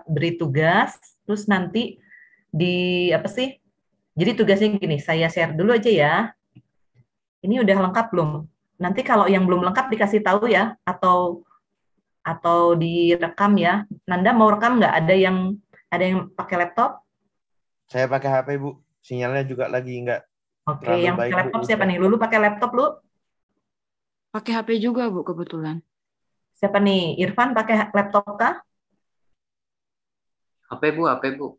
beri tugas, terus nanti di apa sih? Jadi tugasnya gini, saya share dulu aja ya. Ini udah lengkap belum? Nanti kalau yang belum lengkap dikasih tahu ya, atau direkam ya. Nanda mau rekam nggak? Ada yang pakai laptop? Saya pakai HP, Bu. Sinyalnya juga lagi nggak Oke, terlalu yang pakai baik, Bu. laptop siapa nih? Lulu pakai laptop lu? Pakai HP juga, Bu, kebetulan. Siapa nih? Irfan pakai laptop kah? HP Bu, HP Bu.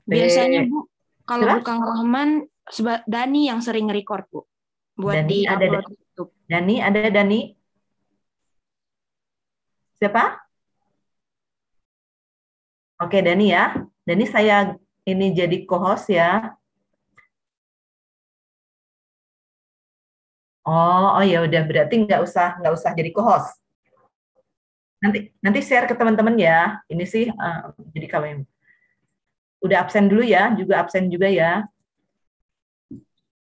Biasanya, Bu, kalau Siapa? bukan Rahman, Dani yang sering record, Bu. Buat Dani ada. di-upload YouTube. Dani ada Dani? Siapa? Oke, Dani ya. Dani saya ini jadi co-host ya. Oh ya udah berarti nggak usah jadi co-host. Nanti share ke teman-teman ya. Ini sih jadi kalau yang udah absen dulu ya, juga absen juga ya.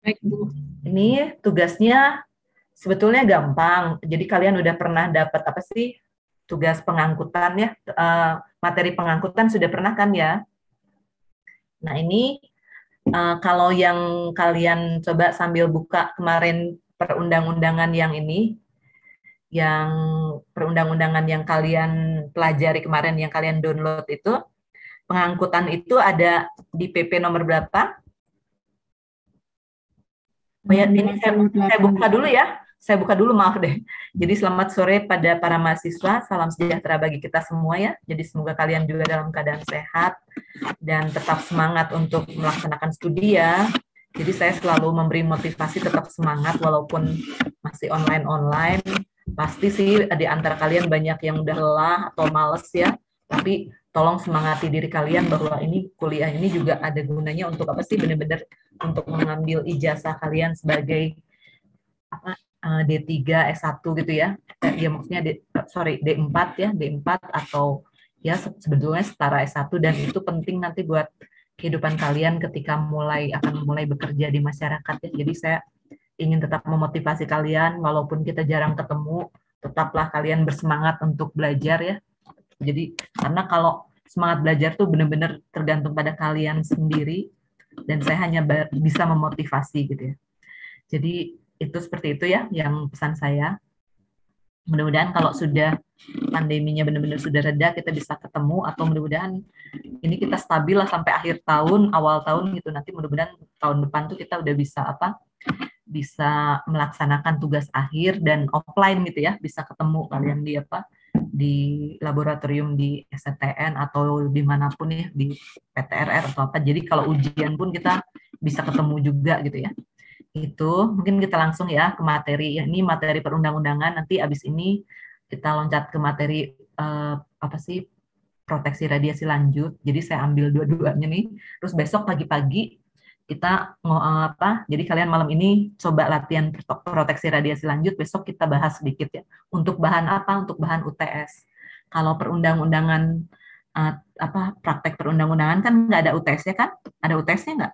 Baik, Bu. Ini tugasnya sebetulnya gampang. Jadi kalian udah pernah dapat apa sih tugas pengangkutan ya, materi pengangkutan sudah pernah kan ya? Nah ini kalau yang kalian coba sambil buka kemarin perundang-undangan yang perundang-undangan yang kalian pelajari kemarin, yang kalian download itu, pengangkutan itu ada di PP nomor berapa? Oh ya, ini saya buka dulu ya. Saya buka dulu, maaf deh. Jadi selamat sore pada para mahasiswa, salam sejahtera bagi kita semua ya. Jadi semoga kalian juga dalam keadaan sehat dan tetap semangat untuk melaksanakan studi ya. Jadi saya selalu memberi motivasi tetap semangat walaupun masih online-online. Pasti sih di antara kalian banyak yang udah lelah atau males ya. Tapi tolong semangati diri kalian bahwa ini kuliah ini juga ada gunanya untuk apa sih, benar-benar untuk mengambil ijazah kalian sebagai apa, D3, S1 gitu ya. Ya maksudnya D4 ya, D4 atau ya sebetulnya setara S1, dan itu penting nanti buat kehidupan kalian ketika akan mulai bekerja di masyarakat ya. Jadi saya ingin tetap memotivasi kalian walaupun kita jarang ketemu, tetaplah kalian bersemangat untuk belajar ya. Jadi karena kalau semangat belajar tuh benar-benar tergantung pada kalian sendiri, dan saya hanya bisa memotivasi gitu ya. Jadi itu seperti itu ya yang pesan saya. Mudah-mudahan kalau sudah pandeminya benar-benar sudah reda, kita bisa ketemu, atau mudah-mudahan ini kita stabil lah sampai akhir tahun, awal tahun gitu. Nanti mudah-mudahan tahun depan tuh kita udah bisa melaksanakan tugas akhir dan offline gitu ya, bisa ketemu kalian di laboratorium di STN atau dimanapun ya, di PTRR atau apa. Jadi kalau ujian pun kita bisa ketemu juga gitu ya. Itu mungkin kita langsung ya ke materi. Ini materi perundang-undangan. Nanti abis ini kita loncat ke materi apa sih, proteksi radiasi lanjut. Jadi saya ambil dua-duanya nih. Terus besok pagi-pagi kita jadi kalian malam ini coba latihan proteksi radiasi lanjut. Besok kita bahas sedikit ya. Untuk bahan apa? Untuk bahan UTS. Kalau perundang-undangan praktek perundang-undangan kan nggak ada UTS-nya kan? Ada UTS-nya nggak?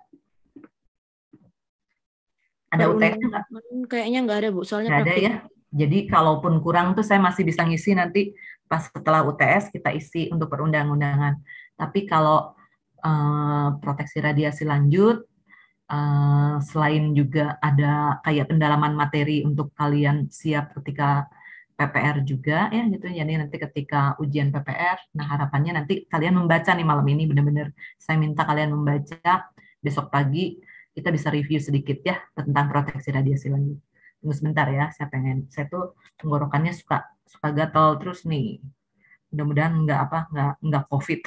Ada UTS-nya nggak? Kayaknya nggak ada, Bu. Soalnya nggak ada praktik. ya. Jadi kalaupun kurang tuh saya masih bisa ngisi nanti pas setelah UTS kita isi untuk perundang-undangan. Tapi kalau proteksi radiasi lanjut, selain juga ada kayak pendalaman materi untuk kalian siap ketika PPR juga ya gitu. Jadi nanti ketika ujian PPR, nah harapannya nanti kalian membaca nih malam ini, benar-benar saya minta kalian membaca. Besok pagi kita bisa review sedikit ya tentang proteksi radiasi lanjut. Tunggu sebentar ya, saya tuh tenggorokannya suka gatal terus nih. Mudah-mudahan nggak COVID.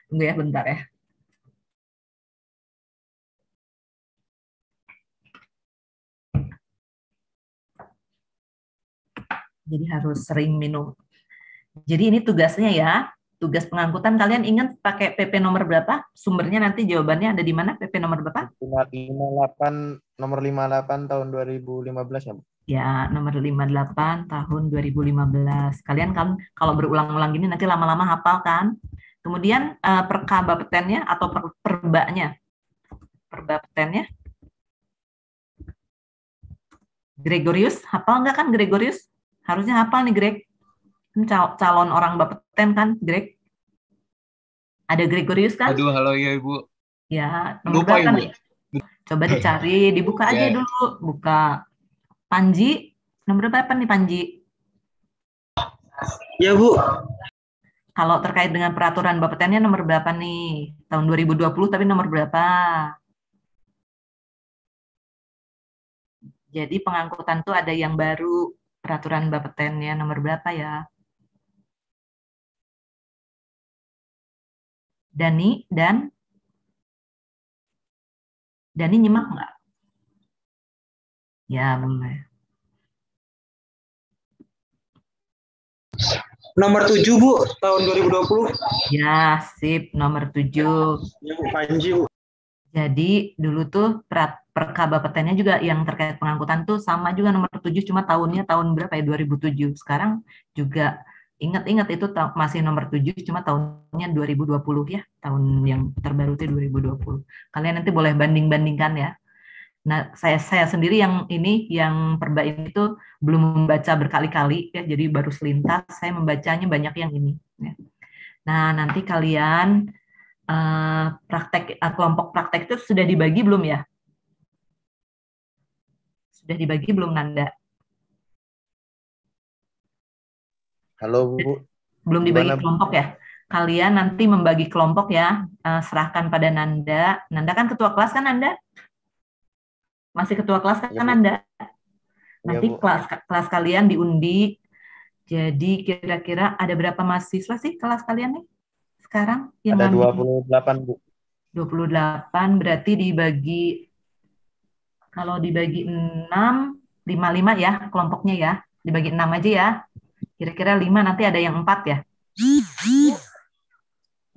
Tunggu ya bentar ya. Jadi harus sering minum. Jadi ini tugasnya ya, tugas pengangkutan. Kalian ingat pakai PP nomor berapa? Sumbernya nanti jawabannya ada di mana? PP nomor berapa? 58, nomor 58 tahun 2015 ya, Bu? Ya, nomor 58 tahun 2015. Kalian kan kalau berulang-ulang gini nanti lama-lama hafal kan? Kemudian perkabapetennya atau perbanya. Perbapetennya. Gregorius, hafal nggak kan Gregorius? Harusnya hafal nih Greg. Calon orang Bapeten kan, Greg? Ada Gregorius kan? Aduh, halo ya Ibu. Ya, nomor Lupa berapa Ibu. nih? Coba dicari, dibuka aja Ya. dulu. Buka Panji, nomor berapa nih Panji? Ya Bu, Kalau terkait dengan peraturan Bapeten-nya nomor berapa nih? Tahun 2020 tapi nomor berapa? Jadi pengangkutan tuh ada yang baru, peraturan Bapeten-nya nomor berapa ya? Dani nyimak nggak? Ya, boleh. nomor 7 Bu, tahun 2020. Ya, sip, nomor 7. Ya Bu, Panji Bu. Jadi dulu tuh Perka Bapeten-nya juga yang terkait pengangkutan tuh sama juga nomor 7, cuma tahunnya tahun berapa ya, 2007. Sekarang juga ingat-ingat itu masih nomor 7, cuma tahunnya 2020 ya, tahun yang terbaru itu 2020. Kalian nanti boleh banding-bandingkan ya. Nah, saya sendiri yang ini, yang perba ini tuh belum membaca berkali-kali ya, jadi baru selintas, saya membacanya banyak yang ini. Ya. Nah, nanti kalian kelompok praktek itu sudah dibagi belum ya? Sudah dibagi belum, Nanda? Halo Bu. Belum dibagi Gimana, Bu? kelompok ya? Kalian nanti membagi kelompok ya, serahkan pada Nanda. Nanda kan ketua kelas kan Nanda? Masih ketua kelas kan Iya, Bu. Nanda? Iya, Nanti Bu. kelas kalian diundi. Jadi kira-kira ada berapa mahasiswa sih kelas kalian nih sekarang? Yang Ada ngambil 28 Bu. 28 berarti dibagi, kalau dibagi 6, 5 ya kelompoknya ya. Dibagi 6 aja ya. Kira-kira 5, nanti ada yang 4 ya.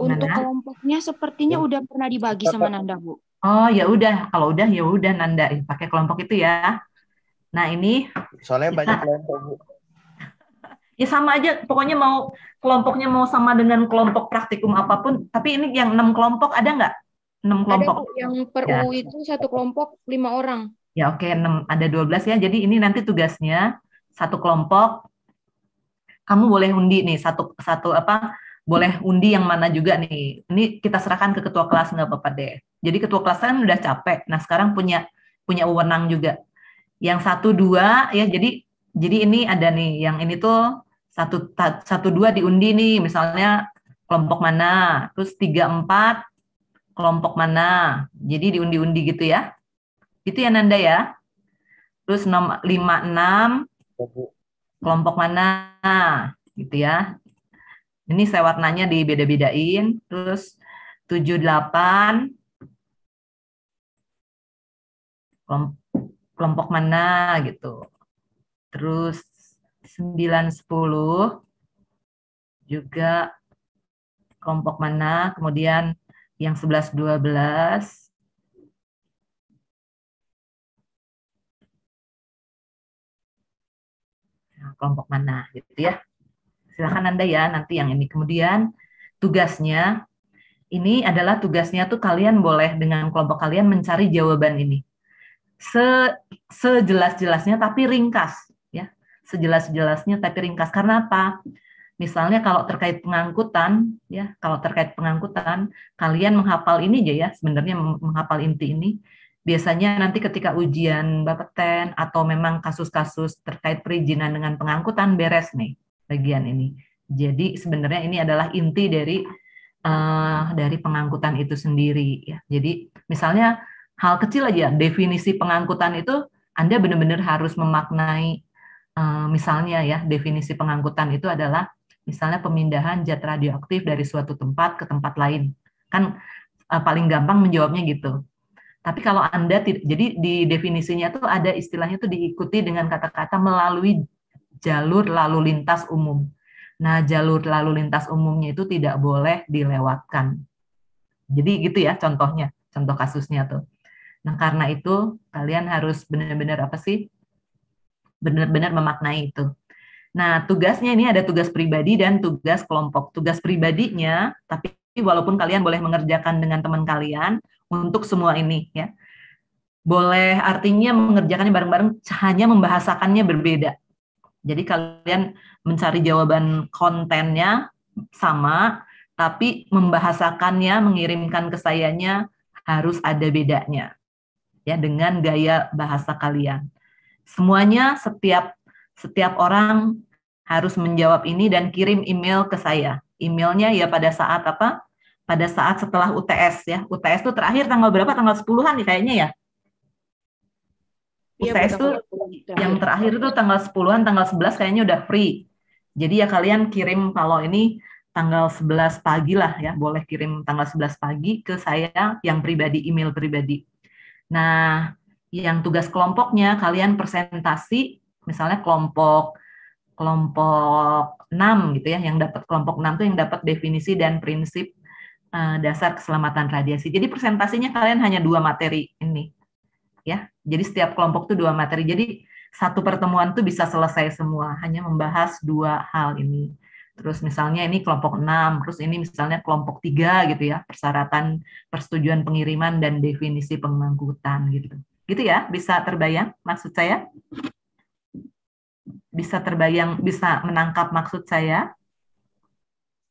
Untuk Gimana? kelompoknya sepertinya udah pernah dibagi sama Nanda, Bu. Oh, ya udah, kalau udah ya udah Nanda pakai kelompok itu ya. Nah, ini Soalnya banyak kelompok Bu. ya sama aja, pokoknya mau kelompoknya mau sama dengan kelompok praktikum apapun, tapi ini yang 6 kelompok ada nggak? 6 Ada, kelompok. Bu, yang per Ya. UU itu satu kelompok 5 orang. Ya oke, 6, ada 12 ya. Jadi ini nanti tugasnya satu kelompok kamu boleh undi nih satu apa, boleh undi yang mana juga nih. Ini kita serahkan ke ketua kelas, nggak apa-apa deh. Jadi ketua kelas kan udah capek. Nah, sekarang punya wewenang juga. Yang 1, 2 ya. Jadi ini ada nih, yang ini tuh 1, 2 diundi nih, misalnya kelompok mana, terus 3, 4 kelompok mana. Jadi diundi-undi gitu ya. Itu ya Nanda ya. Terus 5, 6 kelompok mana gitu ya. Ini saya warnanya dibeda-bedain. Terus 7, 8 kelompok mana gitu. Terus 9, 10 juga kelompok mana. Kemudian yang 11, 12 kelompok mana gitu ya. Silakan Anda ya nanti yang ini. Kemudian tugasnya ini adalah tugasnya tuh kalian boleh dengan kelompok kalian mencari jawaban ini. Sejelas-jelasnya tapi ringkas ya. Sejelas-jelasnya tapi ringkas. Karena apa? Misalnya kalau terkait pengangkutan ya, kalau terkait pengangkutan kalian menghafal ini aja ya, sebenarnya menghafal inti ini. Biasanya nanti ketika ujian Bapeten atau memang kasus-kasus terkait perizinan dengan pengangkutan beres nih bagian ini. Jadi sebenarnya ini adalah inti dari pengangkutan itu sendiri ya. Jadi misalnya hal kecil aja, definisi pengangkutan itu Anda benar-benar harus memaknai, misalnya ya, definisi pengangkutan itu adalah misalnya pemindahan zat radioaktif dari suatu tempat ke tempat lain. Kan paling gampang menjawabnya gitu. Tapi kalau Anda jadi di definisinya tuh ada istilahnya tuh diikuti dengan kata-kata melalui jalur lalu lintas umum. Nah, jalur lalu lintas umumnya itu tidak boleh dilewatkan. Jadi gitu ya contohnya, contoh kasusnya tuh. Nah, karena itu kalian harus benar-benar apa sih? Benar-benar memaknai itu. Nah, tugasnya ini ada tugas pribadi dan tugas kelompok. Tugas pribadinya, tapi walaupun kalian boleh mengerjakan dengan teman kalian untuk semua ini ya. Boleh artinya mengerjakannya bareng-bareng, hanya membahasakannya berbeda. Jadi kalian mencari jawaban kontennya sama, tapi membahasakannya, mengirimkan ke sayanya harus ada bedanya ya dengan gaya bahasa kalian. Semuanya setiap orang harus menjawab ini dan kirim email ke saya. Emailnya ya pada saat apa? Pada saat setelah UTS ya. UTS itu terakhir tanggal berapa? Tanggal 10-an nih kayaknya ya. Iya, UTS Bu, tuh yang terakhir itu tanggal 10-an, tanggal 11 kayaknya udah free. Jadi ya kalian kirim kalau ini tanggal 11 pagi lah ya, boleh kirim tanggal 11 pagi ke saya yang pribadi, email pribadi. Nah, yang tugas kelompoknya kalian presentasi, misalnya kelompok 6 gitu ya, yang dapat kelompok 6 tuh yang dapat definisi dan prinsip dasar keselamatan radiasi. Jadi presentasinya kalian hanya 2 materi ini. Ya. Jadi setiap kelompok tuh 2 materi. Jadi satu pertemuan tuh bisa selesai semua, hanya membahas 2 hal ini. Terus misalnya ini kelompok 6, terus ini misalnya kelompok 3 gitu ya, persyaratan persetujuan pengiriman dan definisi pengangkutan gitu. Gitu ya, bisa terbayang maksud saya? Bisa terbayang, bisa menangkap maksud saya?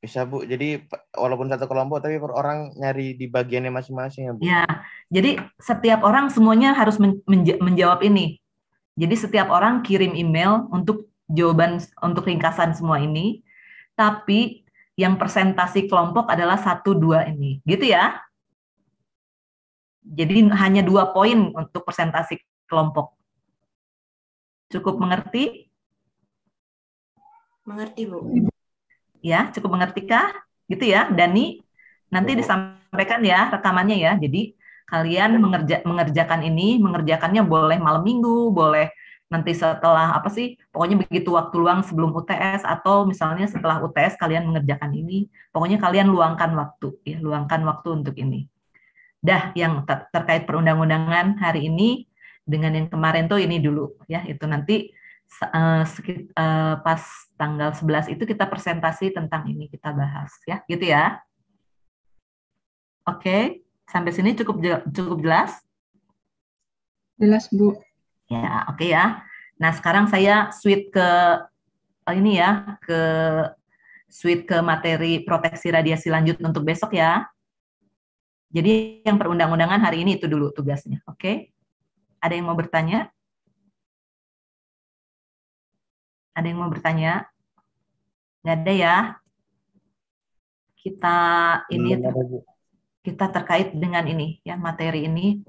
Bisa Bu, jadi walaupun satu kelompok tapi per orang nyari di bagiannya masing-masing ya Bu. Ya, jadi setiap orang semuanya harus menjawab ini. Jadi setiap orang kirim email untuk jawaban, untuk ringkasan semua ini, tapi yang presentasi kelompok adalah 1-2 ini. Gitu ya. Jadi hanya 2 poin untuk presentasi kelompok. Cukup mengerti? Mengerti, Bu. Ya, cukup mengerti kah? Gitu ya, Dani. Nanti disampaikan ya rekamannya ya. Jadi kalian mengerjakan ini, mengerjakannya boleh malam minggu, boleh nanti setelah apa sih, pokoknya begitu waktu luang sebelum UTS atau misalnya setelah UTS kalian mengerjakan ini, pokoknya kalian luangkan waktu, ya, luangkan waktu untuk ini. Dah, yang terkait perundang-undangan hari ini dengan yang kemarin tuh ini dulu, ya, itu nanti pas tanggal 11 itu kita presentasi tentang ini, kita bahas, ya, gitu ya. Oke, sampai sini cukup jelas? Jelas, Bu. Ya, oke ya. Nah, sekarang saya switch ke ini ya, switch ke materi proteksi radiasi lanjut untuk besok ya. Jadi yang perundang-undangan hari ini itu dulu tugasnya, oke? Ada yang mau bertanya? Ada yang mau bertanya? Nggak ada ya? Kita terkait dengan ini ya, materi ini.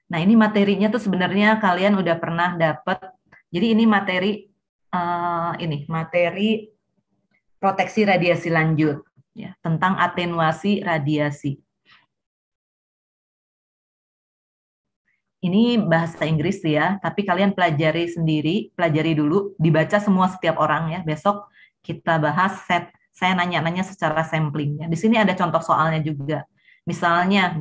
Nah, ini materinya tuh sebenarnya kalian udah pernah dapat. Jadi ini materi proteksi radiasi lanjut ya, tentang atenuasi radiasi. Ini bahasa Inggris ya, tapi kalian pelajari sendiri, pelajari dulu, dibaca semua setiap orang ya. Besok kita bahas saya nanya-nanya secara sampling ya. Di sini ada contoh soalnya juga. Misalnya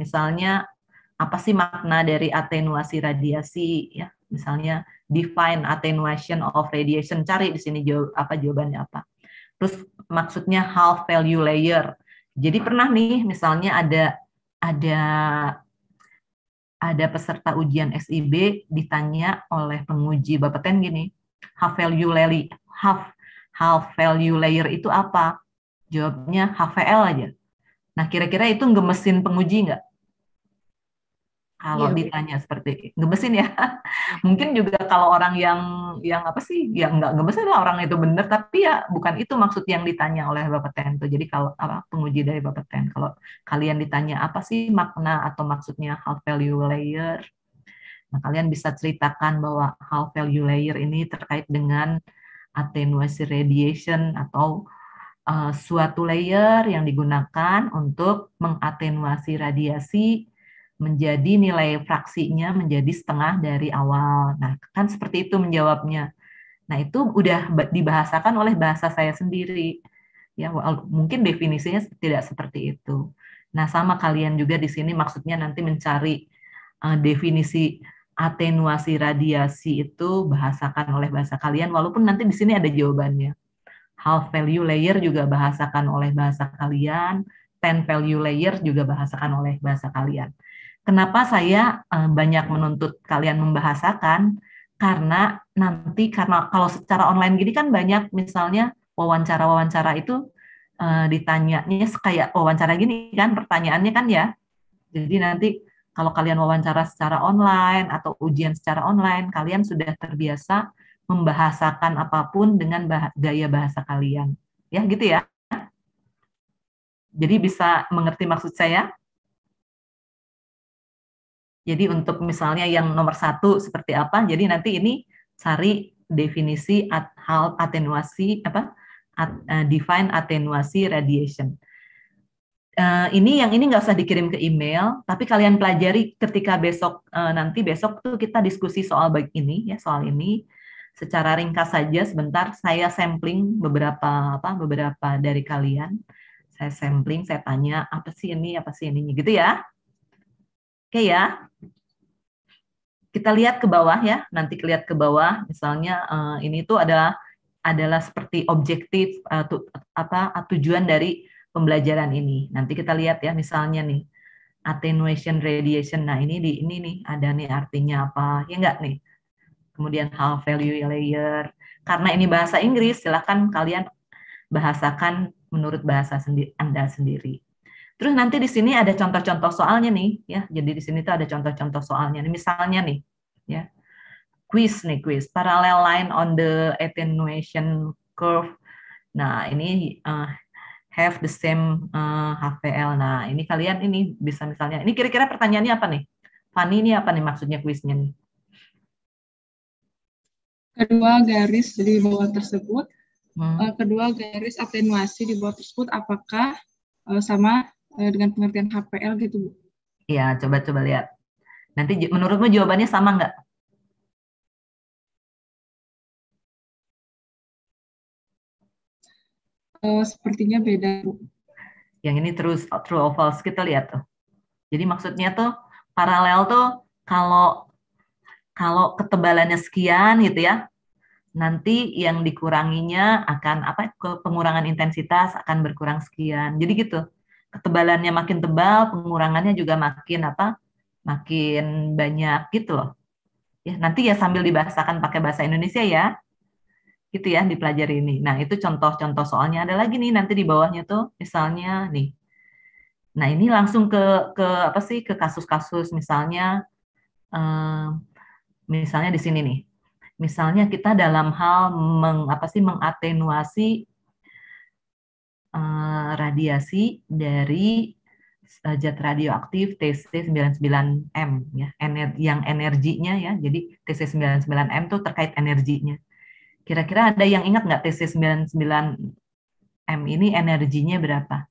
apa sih makna dari atenuasi radiasi ya? Misalnya define attenuation of radiation, cari di sini jawabannya apa. Terus maksudnya half value layer. Jadi pernah nih misalnya ada peserta ujian SIB ditanya oleh penguji Bapeten gini, half value layer itu apa? Jawabnya HVL aja. Nah, kira-kira itu ngemesin penguji nggak? Kalau ditanya seperti ngemesin ya. Mungkin juga kalau orang yang apa sih, yang nggak ngemesin lah orang itu benar, tapi ya bukan itu maksud yang ditanya oleh Bapeten tuh. Jadi kalau penguji dari Bapeten, kalau kalian ditanya apa sih makna atau maksudnya half value layer, nah kalian bisa ceritakan bahwa half value layer ini terkait dengan attenuation radiation atau suatu layer yang digunakan untuk mengatenuasi radiasi menjadi nilai fraksinya menjadi setengah dari awal. Nah, kan seperti itu menjawabnya. Nah, itu udah dibahasakan oleh bahasa saya sendiri. Ya, mungkin definisinya tidak seperti itu. Nah, sama kalian juga di sini maksudnya nanti mencari definisi atenuasi radiasi itu bahasakan oleh bahasa kalian, walaupun nanti di sini ada jawabannya. Half value layer juga bahasakan oleh bahasa kalian, 10 value layer juga bahasakan oleh bahasa kalian. Kenapa saya banyak menuntut kalian membahasakan? Karena kalau secara online gini kan banyak misalnya wawancara-wawancara itu ditanyanya kayak wawancara gini kan, pertanyaannya kan ya. Jadi nanti kalau kalian wawancara secara online atau ujian secara online, kalian sudah terbiasa membahasakan apapun dengan gaya bahasa kalian. Ya, gitu ya. Jadi bisa mengerti maksud saya? Jadi untuk misalnya yang nomor 1 seperti apa, jadi nanti ini cari definisi hal atenuasi, define atenuasi radiation. Ini nggak usah dikirim ke email, tapi kalian pelajari ketika nanti besok tuh kita diskusi soal ini ya, soal ini secara ringkas saja sebentar. Saya sampling beberapa dari kalian. Saya sampling, saya tanya apa sih ini gitu ya. Oke ya. Kita lihat ke bawah ya. Nanti lihat ke bawah misalnya ini tuh adalah seperti objektif tujuan dari pembelajaran ini. Nanti kita lihat ya, misalnya nih attenuation radiation. Nah, ini nih ada nih artinya apa? Ya enggak nih. Kemudian half value layer. Karena ini bahasa Inggris, silakan kalian bahasakan menurut bahasa Anda sendiri. Terus nanti di sini ada contoh-contoh soalnya nih ya. Jadi di sini tuh ada contoh-contoh soalnya. Misalnya nih ya. Quiz. Parallel line on the attenuation curve. Nah, ini have the same HVL. Nah, ini kalian ini bisa misalnya, ini kira-kira pertanyaannya apa nih? Fani, ini apa nih maksudnya kuisnya nih? Kedua garis di bawah tersebut, kedua garis atenuasi di bawah tersebut apakah sama dengan pengertian HPL gitu, Bu? Iya, coba lihat. Nanti menurutmu jawabannya sama nggak? Sepertinya beda, Bu. Yang ini true or false, kita lihat tuh. Jadi maksudnya tuh paralel tuh kalau ketebalannya sekian gitu ya, nanti yang dikuranginya akan pengurangan intensitas akan berkurang sekian. Jadi gitu. Ketebalannya makin tebal, pengurangannya juga makin banyak gitu loh. Ya, nanti ya sambil dibahasakan pakai bahasa Indonesia ya. Gitu ya, dipelajari ini. Nah, itu contoh-contoh soalnya. Ada lagi nih nanti di bawahnya tuh misalnya nih. Nah, ini langsung ke kasus-kasus misalnya misalnya di sini nih. Misalnya kita dalam hal mengatenuasi radiasi dari zat radioaktif TC99M ya, yang energinya ya. Jadi TC99M tuh terkait energinya. Kira-kira ada yang ingat nggak TC99M ini energinya berapa?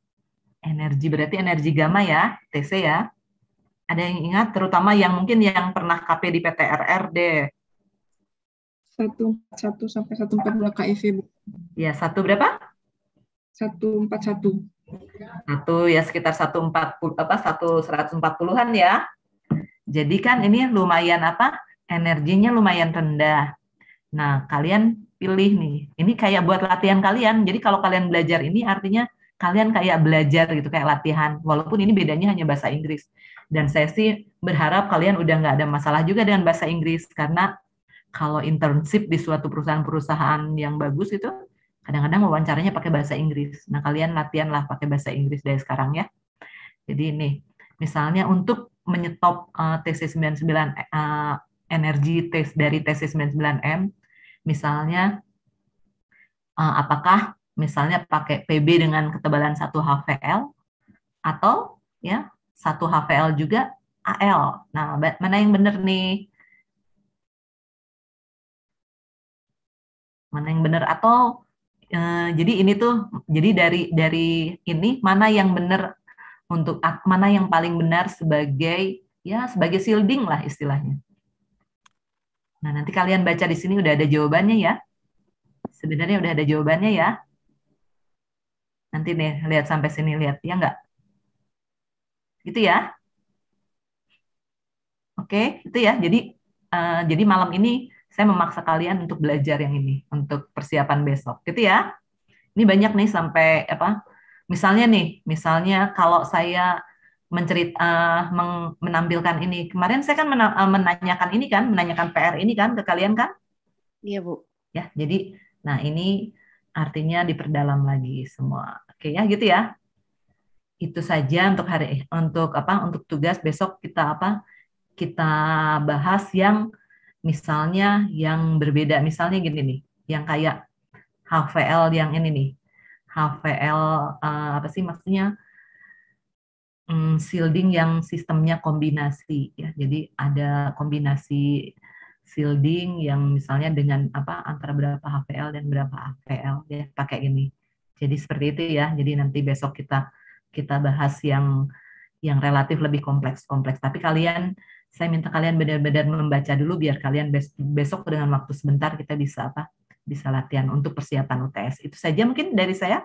Energi berarti energi gamma ya, TC ya. Ada yang ingat, terutama yang mungkin yang pernah KP di PTRR deh. 141 sampai 142 keV, Bu. Ya, 1 berapa? 141. Ya sekitar 140-an ya. Jadi kan ini lumayan energinya lumayan rendah. Nah, kalian pilih nih. Ini kayak buat latihan kalian. Jadi kalau kalian belajar ini artinya kalian kayak belajar gitu, kayak latihan. Walaupun ini bedanya hanya bahasa Inggris. Dan saya sih berharap kalian udah nggak ada masalah juga dengan bahasa Inggris. Karena kalau internship di suatu perusahaan-perusahaan yang bagus itu, kadang-kadang wawancaranya pakai bahasa Inggris. Nah, kalian latihanlah pakai bahasa Inggris dari sekarang ya. Jadi ini, misalnya untuk menyetop TC99 energi dari TC99M, misalnya apakah misalnya pakai PB dengan ketebalan 1 HVL atau ya 1 HVL juga AL. Nah, mana yang benar nih? Mana yang benar atau jadi ini tuh dari ini mana yang benar untuk mana yang paling benar sebagai shielding lah istilahnya. Nah, nanti kalian baca di sini udah ada jawabannya ya. Sebenarnya udah ada jawabannya ya. Nanti nih lihat sampai sini, lihat ya enggak? Gitu ya. Oke, itu ya. Jadi malam ini saya memaksa kalian untuk belajar yang ini untuk persiapan besok. Gitu ya. Ini banyak nih sampai misalnya kalau saya menampilkan ini. Kemarin saya kan menanyakan PR ini kan ke kalian kan? Iya, Bu. Ya, jadi nah ini artinya diperdalam lagi semua. Oke ya, gitu ya. Itu saja untuk untuk tugas besok kita kita bahas yang misalnya yang berbeda. Misalnya gini nih, yang kayak HVL yang ini nih. HVL apa sih maksudnya? Shielding yang sistemnya kombinasi ya. Jadi ada kombinasi shielding yang misalnya dengan antara berapa HVL dan berapa AVL ya pakai ini. Jadi seperti itu ya. Jadi nanti besok kita bahas yang relatif lebih kompleks. Tapi saya minta kalian benar-benar membaca dulu biar kalian besok dengan waktu sebentar kita bisa latihan untuk persiapan UTS. Itu saja mungkin dari saya.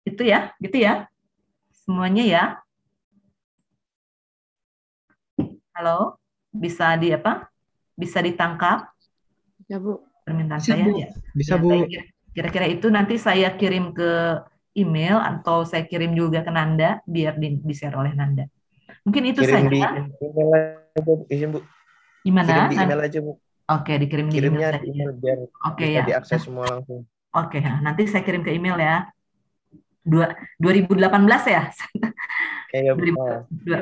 Itu ya, gitu ya. Semuanya ya. Halo, bisa Bisa ditangkap? Ya, Bu. Permintaan Bisa, saya Bu. ya. Bisa, Ya, Bu. kira-kira itu nanti saya kirim ke email atau saya kirim juga ke Nanda biar di-share oleh Nanda. Mungkin itu Kirim saja. di email aja, izin Bu. Gimana? Kirim di email aja, Bu. Oke, dikirim di email Kirimnya saja. di email biar Oke, bisa ya. diakses semua langsung. Oke, nanti saya kirim ke email ya. 2018 ya? Kayak Bu.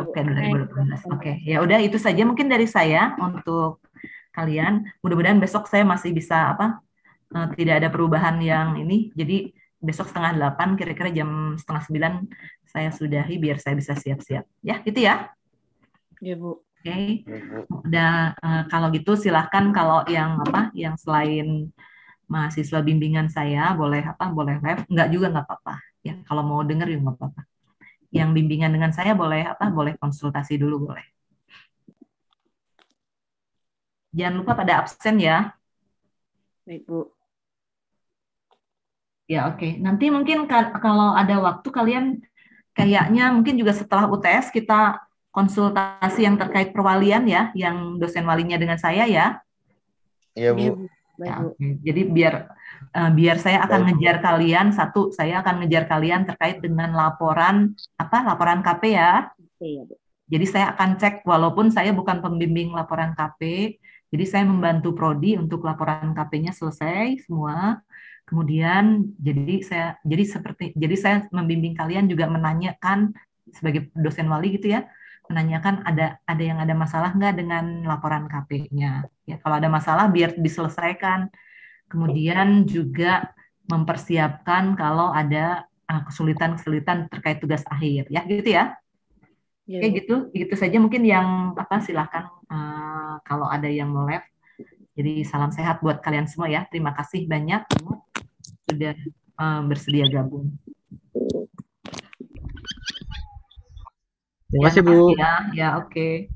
Oke, 2018. Oke, ya udah itu saja mungkin dari saya untuk kalian. Mudah-mudahan besok saya masih bisa tidak ada perubahan yang ini. Jadi besok 7:30 kira-kira jam 8:30 saya sudahi biar saya bisa siap-siap. Ya, gitu ya. Ya, Bu. Oke. Udah kalau gitu silahkan kalau yang selain mahasiswa bimbingan saya boleh live, enggak juga nggak apa-apa. Ya, kalau mau denger juga nggak apa-apa. Yang bimbingan dengan saya boleh konsultasi dulu boleh. Jangan lupa pada absen ya. Baik, Bu. Ya, oke. Nanti mungkin kalau ada waktu kalian kayaknya mungkin juga setelah UTS kita konsultasi yang terkait perwalian ya, yang dosen walinya dengan saya ya. Iya, Ya, Bu. Bu. Baik, Ya, Bu. oke. Jadi biar saya akan ngejar kalian saya akan ngejar kalian terkait dengan laporan KP ya. Iya, Bu. Jadi saya akan cek walaupun saya bukan pembimbing laporan KP, jadi saya membantu prodi untuk laporan KP-nya selesai semua. Kemudian jadi saya membimbing kalian juga menanyakan sebagai dosen wali gitu ya, menanyakan ada yang ada masalah nggak dengan laporan KP-nya. Ya, kalau ada masalah biar diselesaikan. Kemudian juga mempersiapkan kalau ada kesulitan-kesulitan terkait tugas akhir ya gitu ya. Ya, Oke Bu. gitu saja mungkin yang silahkan kalau ada yang mau live. Jadi salam sehat buat kalian semua ya. Terima kasih banyak sudah bersedia gabung. Terima kasih, Bu. Ya, oke.